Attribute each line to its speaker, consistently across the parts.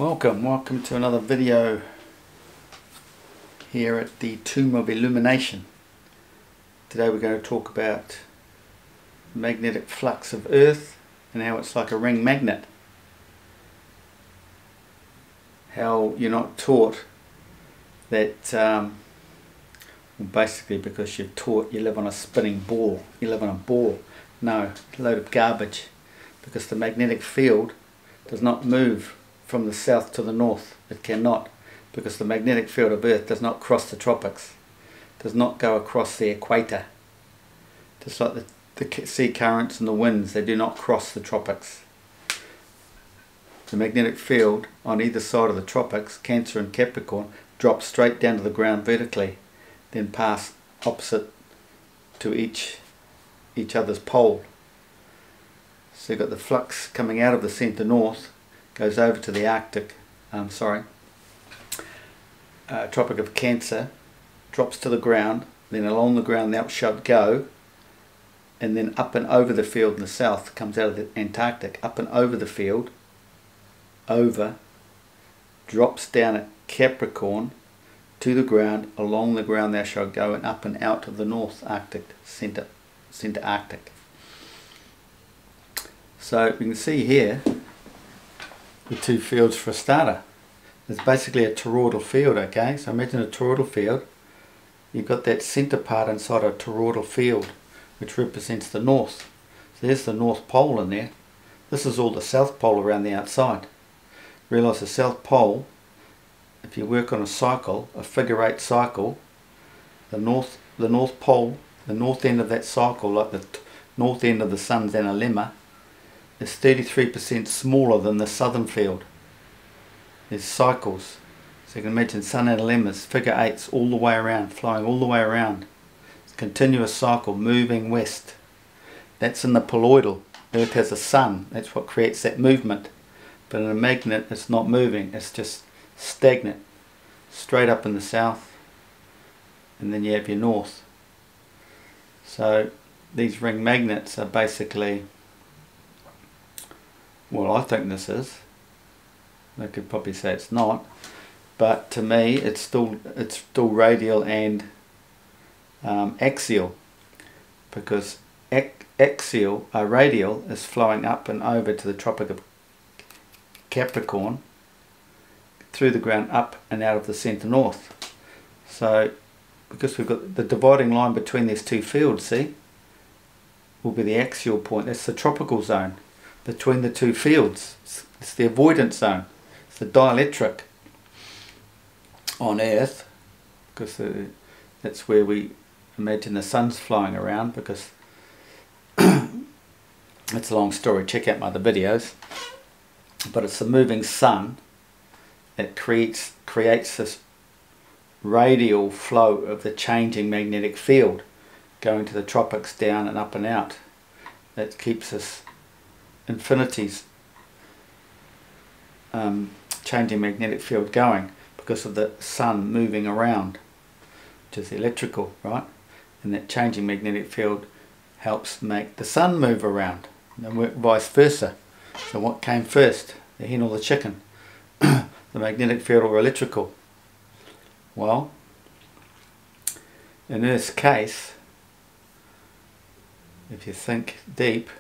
Speaker 1: Welcome to another video here at the Tomb of Illumination. Today we're going to talk about the magnetic flux of Earth and how it's like a ring magnet. How you're not taught that, basically because you're taught you live on a spinning ball, you live on a ball. No, a load of garbage, because the magnetic field does not move from the south to the north. It cannot, because the magnetic field of Earth does not cross the tropics, does not go across the equator. Just like the sea currents and the winds, they do not cross the tropics. The magnetic field on either side of the tropics, Cancer and Capricorn, drop straight down to the ground vertically, then pass opposite to each other's pole. So you've got the flux coming out of the centre north, goes over to the Arctic, Tropic of Cancer, drops to the ground, then along the ground thou shalt go, and then up and over the field in the south, comes out of the Antarctic, up and over the field, over, drops down at Capricorn, to the ground, along the ground thou shalt go, and up and out of the North Arctic, centre Arctic. So we can see here the two fields for a starter. It's basically a toroidal field, okay? So imagine a toroidal field. You've got that centre part inside a toroidal field, which represents the north. So there's the North Pole in there. This is all the South Pole around the outside. Realise the South Pole, if you work on a cycle, a figure-8 cycle, the North Pole, the north end of that cycle, like the north end of the sun's analemma, is 33% smaller than the southern field. There's cycles. So you can imagine sun analemmas, figure-8s all the way around, flowing all the way around. It's a continuous cycle moving west. That's in the poloidal. Earth has a sun. That's what creates that movement. But in a magnet it's not moving. It's just stagnant. Straight up in the south. And then you have your north. So these ring magnets are basically, well, I think this is. I could probably say it's not, but to me it's still radial and axial, because radial is flowing up and over to the Tropic of Capricorn, through the ground, up and out of the centre north. So because we've got the dividing line between these two fields, see, will be the axial point. That's the tropical zone between the two fields. It's the avoidance zone. It's the dielectric on Earth, because that's where we imagine the sun's flying around, because it's a long story, check out my other videos, but it's the moving sun that creates this radial flow of the changing magnetic field going to the tropics, down and up and out. That keeps us infinities changing magnetic field going, because of the sun moving around, which is electrical, right? And that changing magnetic field helps make the sun move around, and vice versa. So what came first, the hen or the chicken? The magnetic field or electrical? Well, in Earth's case, if you think deep,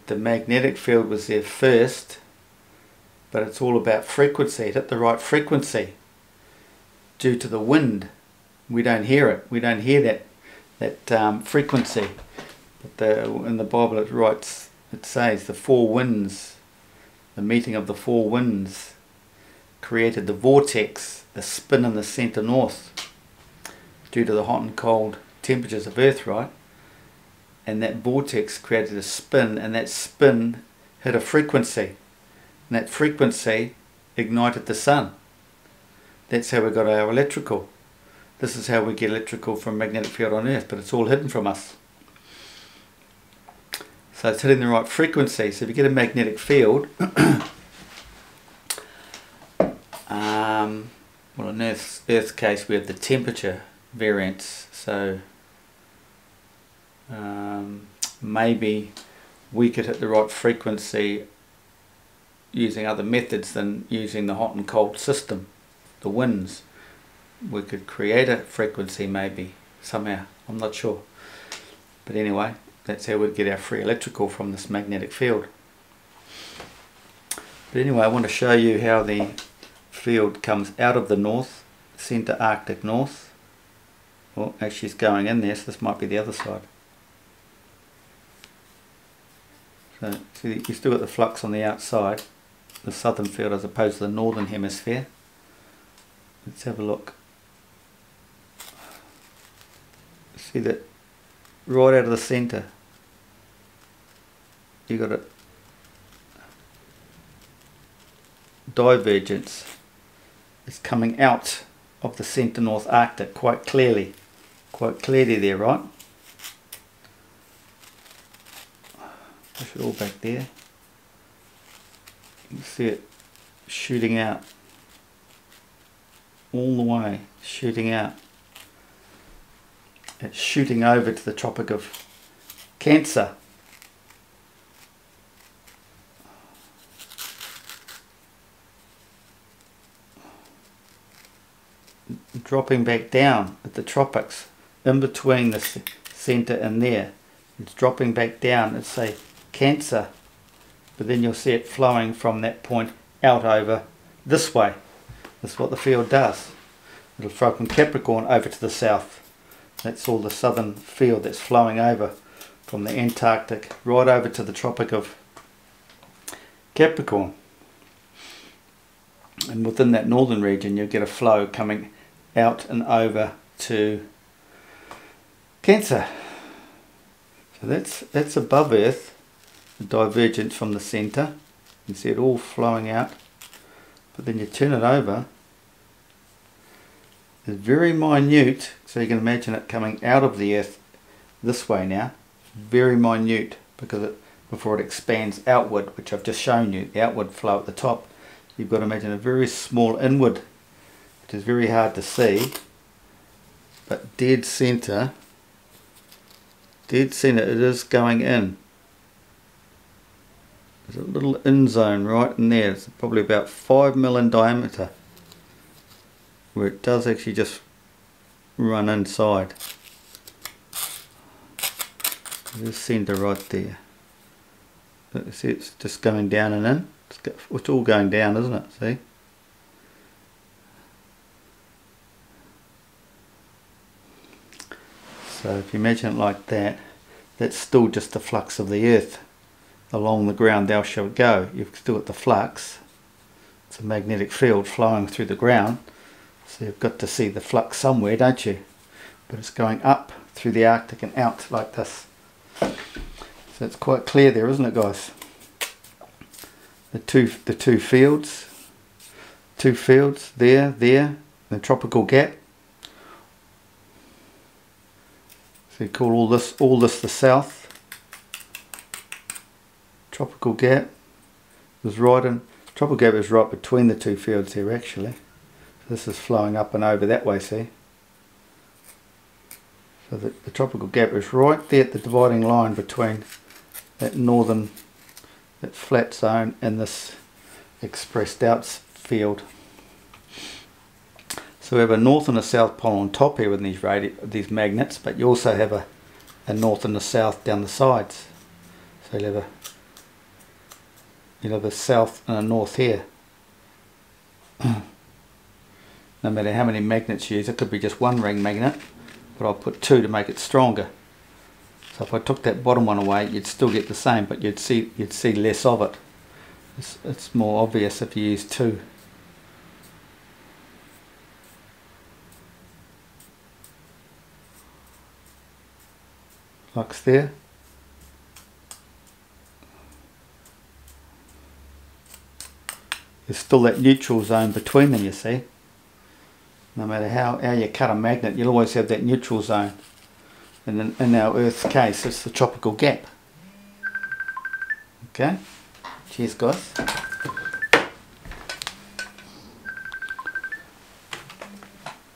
Speaker 1: the magnetic field was there first, but it's all about frequency. It hit the right frequency. Due to the wind, we don't hear it. We don't hear that frequency. But in the Bible it says the four winds, the meeting of the four winds, created the vortex, the spin in the centre north, due to the hot and cold temperatures of Earth, right? And that vortex created a spin, and that spin hit a frequency, and that frequency ignited the sun. That's how we got our electrical. This is how we get electrical from magnetic field on Earth, but it's all hidden from us. So it's hitting the right frequency. So if you get a magnetic field, well, in Earth's case we have the temperature variance, so maybe we could hit the right frequency using other methods than using the hot and cold system, the winds. We could create a frequency maybe, somehow, I'm not sure. But anyway, that's how we'd get our free electrical from this magnetic field. But anyway, I want to show you how the field comes out of the north, centre Arctic north. Well, actually it's going in there, so this might be the other side. So see, you still got the flux on the outside, the southern field as opposed to the northern hemisphere. Let's have a look. See that right out of the centre you got a divergence. It's coming out of the centre north Arctic quite clearly there, right? Push it all back there. You can see it shooting out all the way, shooting out. It's shooting over to the Tropic of Cancer. Dropping back down at the tropics, in between the centre and there. It's dropping back down at, say, Cancer, but then you'll see it flowing from that point out over this way. That's what the field does. It'll flow from Capricorn over to the south. That's all the southern field that's flowing over from the Antarctic right over to the Tropic of Capricorn. And within that northern region you'll get a flow coming out and over to Cancer. So that's above Earth, the divergence from the centre. You can see it all flowing out. But then you turn it over, it's very minute, so you can imagine it coming out of the Earth this way now. Very minute, because before it expands outward, which I've just shown you, the outward flow at the top, you've got to imagine a very small inward, which is very hard to see, but dead centre it is going in. There's a little in zone right in there. It's probably about 5 mm in diameter, where it does actually just run inside. There's centre right there. But you see it's just going down and in. It's all going down, isn't it? See? So if you imagine it like that, that's still just the flux of the Earth. Along the ground thou shalt go. You've still got the flux. It's a magnetic field flowing through the ground. So you've got to see the flux somewhere, don't you? But it's going up through the Arctic and out like this. So it's quite clear there, isn't it, guys? The two fields there, the tropical gap. So you call all this the south. Tropical gap was right in. Tropical gap is right between the two fields here actually. So this is flowing up and over that way, see? So the tropical gap is right there at the dividing line between that northern, that flat zone and this expressed out field. So we have a north and a south pole on top here with these magnets, but you also have a north and a south down the sides. So you'll have a south and a north here. No matter how many magnets you use, it could be just one ring magnet, but I'll put two to make it stronger. So if I took that bottom one away, you'd still get the same, but you'd see less of it. It's more obvious if you use two. Flux there. There's still that neutral zone between them, you see. No matter how you cut a magnet, you'll always have that neutral zone. And in our Earth's case, it's the tropical gap. Okay? Cheers, guys.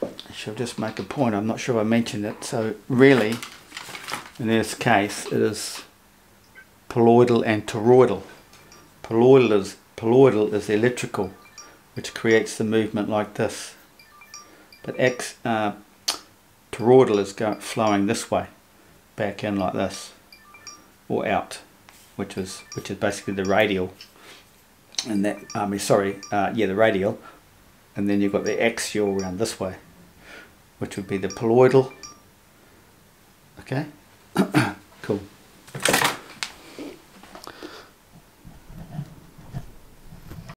Speaker 1: I shall just make a point. I'm not sure I mentioned it. So really, in Earth's case, it is poloidal and toroidal. poloidal is the electrical, which creates the movement like this. But toroidal is flowing this way, back in like this, or out, which is basically the radial. And that, the radial, and then you've got the axial around this way, which would be the poloidal. Okay, cool.